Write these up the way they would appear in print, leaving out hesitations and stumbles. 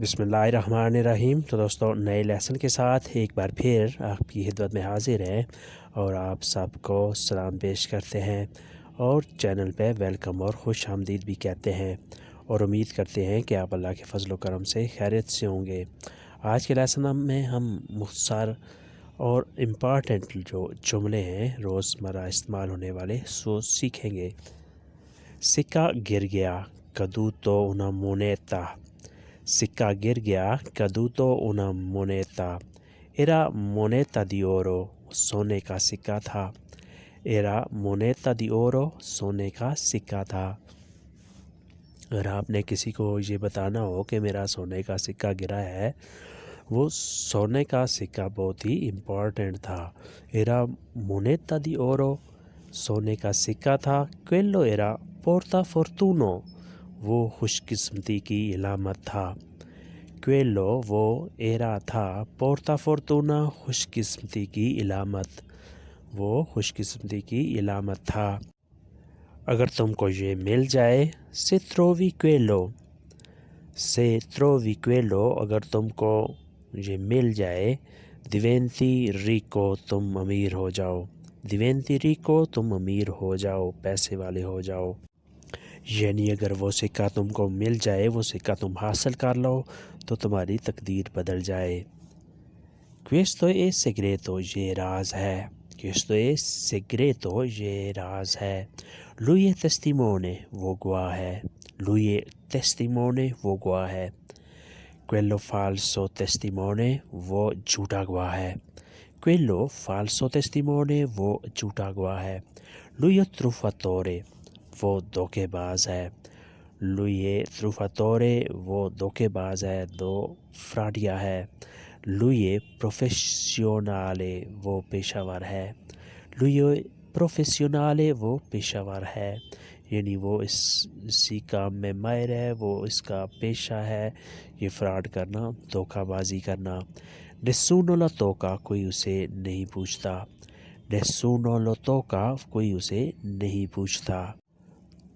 बिस्मिल्लाहिर्रहमानिर्रहीम। तो दोस्तों, नए लेसन के साथ एक बार फिर आपकी खिदमत में हाजिर हैं और आप सबको सलाम पेश करते हैं और चैनल पे वेलकम और खुश आमदीद भी कहते हैं और उम्मीद करते हैं कि आप अल्लाह के फजल करम से खैरियत से होंगे। आज के लेसन में हम मुख्तसर और इम्पॉर्टेंट जो जुमले हैं रोज़मर्रा इस्तेमाल होने वाले सो सीखेंगे। सिक्का गिर गया कदू तो una moneta। सिक्का गिर गया caduto una moneta। Era moneta di oro, सोने का सिक्का था। Era moneta di oro, सोने का सिक्का था। अगर आपने किसी को ये बताना हो कि मेरा सोने का सिक्का गिरा है, वो सोने का सिक्का बहुत ही इम्पोर्टेंट था। Era moneta di oro, सोने का सिक्का था। Quello era portafortuno, वो खुशकिस्मती की इलामत था। Quello वो एरा था, portafortuna खुशकिस्मती की इलामत, वो खुशकिस्मती की इलामत था। अगर तुमको ये मिल जाए, se trovi quello, se trovi quello, अगर तुमको ये मिल जाए, diventi ricco, तुम अमीर हो जाओ। diventi ricco, तुम अमीर हो जाओ, पैसे वाले हो जाओ। यानी अगर वो सिक्का तुमको मिल जाए, वो सिक्का तुम हासिल कर लो तो तुम्हारी तकदीर बदल जाए। Questo è segreto, ये राज है। Questo è segreto, ये राज है। Lui è testimone, वो गवाह है। Lui è testimone, वो गवाह है। Quello falso testimone, वो झूठा गवाह है। Quello falso testimone, वो झूठा गवाह है। Lui è truffatore, वो धोखेबाज है। Lui è truffatore, वो धोखेबाज है, दो फ्राडिया है। Lui è professionale, वो पेशावर है। Lui è professionale, वो पेशावर है, यानी वो इसी काम में माहिर है, वो इसका पेशा है ये फ्रॉड करना, धोखाबाजी करना। Nessuno lo tocca, कोई उसे नहीं पूछता। Nessuno lo tocca, कोई उसे नहीं पूछता।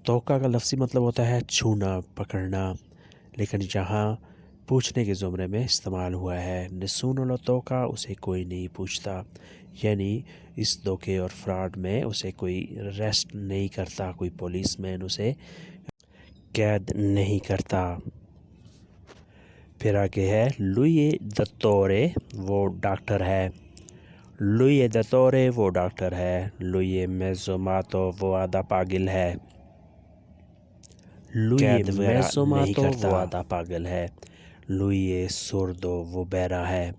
तोका का लफ्ज़ी मतलब होता है छूना, पकड़ना, लेकिन यहाँ पूछने के ज़ुमरे में इस्तेमाल हुआ है। Nessuno lo tocca, उसे कोई नहीं पूछता, यानी इस धोखे और फ्रॉड में उसे कोई अरेस्ट नहीं करता, कोई पुलिसमैन उसे कैद नहीं करता। फिर आगे है Lui è dottore, वो डॉक्टर है। Lui è dottore, वो डॉक्टर है। Lui è mezzo matto, वो आधा पागल है। Lui è mezzo matto, वो आधा पागल है। Lui è sordo, वो बहरा है।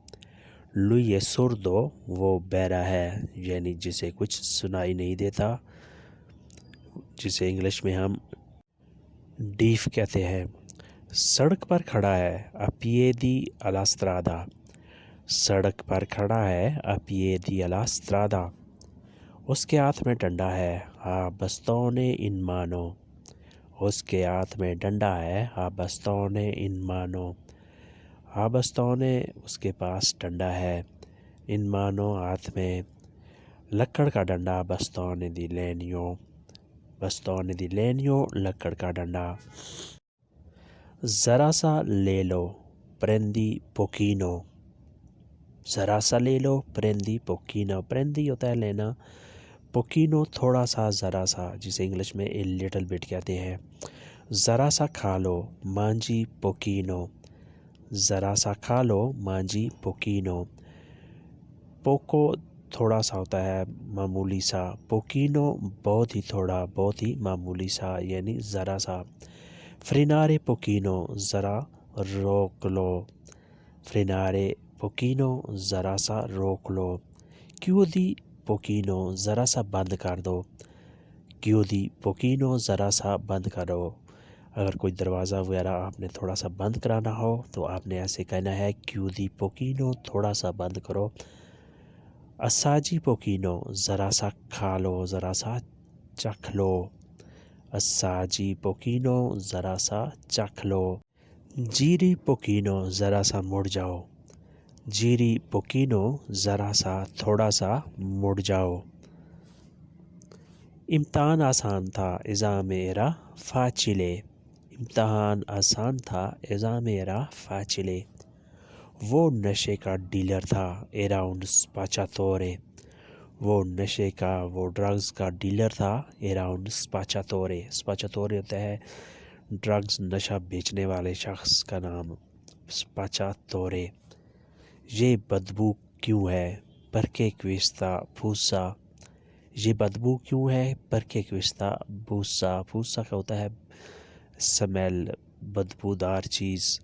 Lui è sordo, वो बहरा है, यानी जिसे कुछ सुनाई नहीं देता, जिसे इंग्लिश में हम डीफ कहते हैं। सड़क पर खड़ा है a piedi alla strada। सड़क पर खड़ा है a piedi alla strada। उसके हाथ में डंडा है ha bastone in mano। उसके हाथ में डंडा है ha bastone in mano। ha bastone उसके पास डंडा है, in mano हाथ में। लकड़ का डंडा bastone di legno। bastone di legno लकड़ का डंडा। ज़रा सा ले लो prendi pochino। ज़रा सा ले लो prendi pochino। prendi होता है लेना, pochino थोड़ा सा, ज़रा सा, जिसे इंग्लिश में a little bit कहते हैं। ज़रा सा खा लो mangi pochino। ज़रा सा खा लो mangi pochino। poco थोड़ा सा होता है, मामूली सा। pochino बहुत ही थोड़ा, बहुत ही मामूली सा, यानी ज़रा सा। frenare pochino, ज़रा रोक लो। frenare pochino, ज़रा सा रोक लो। chiudi pochino, ज़रा सा बंद कर दो। chiudi pochino, ज़रा सा बंद करो। अगर कोई दरवाज़ा वगैरह आपने थोड़ा सा बंद कराना हो तो आपने ऐसे कहना है chiudi pochino, थोड़ा सा बंद करो। assaggi pochino, ज़रा सा खा लो, ज़रा सा चख लो। assaggi pochino, ज़रा सा चख लो। giri pochino, ज़रा सा मुड़ जाओ। giri pochino, ज़रा सा, थोड़ा सा मुड़ जाओ। इम्तिहान आसान था, एग्ज़ाम era facile। امتحان آسان تھا ایگزام ایرا فاچلے. وہ نشے کا ڈیلر تھا اراؤنڈ سپاچاتورے. وہ نشے کا وہ ڈرگز کا ڈیلر تھا اراؤنڈ سپاچاتورے. سپاچاتورے ہوتا ہے ڈرگز نشہ بیچنے والے شخص کا نام سپاچاتورے. یہ بدبو کیوں ہے پرکے کویستا پھوسا. یہ بدبو کیوں ہے پرکے کویستا بوسا. پھوسا کا ہوتا ہے سمیل، بدبودار چیز.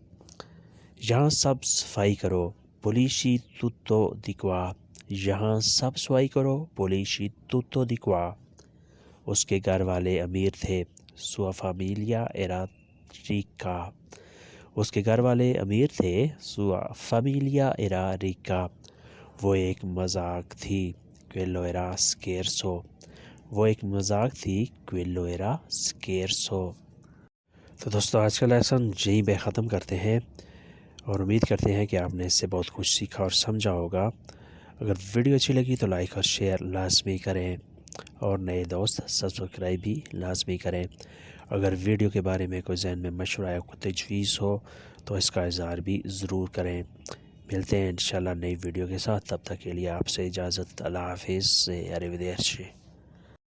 یہاں سب صفائی کرو پولیشی توتو دیکوا. یہاں سب صفائی کرو پولیشی توتو دیکوا. اس کے گھر والے امیر تھے سوا فامیلیا ایرا ریکا. اس کے گھر والے امیر تھے سوا فامیلیا ایرا ریکا. وہ ایک مذاق تھی کویلو ایرا سکیرسو. وہ ایک مذاق تھی کویلو ایرا سکیرسو. تو دوستو آج کا لیسن یہیں پہ ختم کرتے ہیں اور امید کرتے ہیں کہ آپ نے اس سے بہت کچھ سیکھا اور سمجھا ہوگا. اگر ویڈیو اچھی لگی تو لائک اور شیئر لازمی کریں اور نئے دوست سبسکرائب بھی لازمی کریں. اگر ویڈیو کے بارے میں کوئی ذہن میں مشورہ یا کوئی تجویز ہو تو اس کا اظہار بھی ضرور کریں. ملتے ہیں انشاءاللہ نئی ویڈیو کے ساتھ. تب تک کے لیے آپ سے اجازت. اللہ حافظ. اریویدرچی.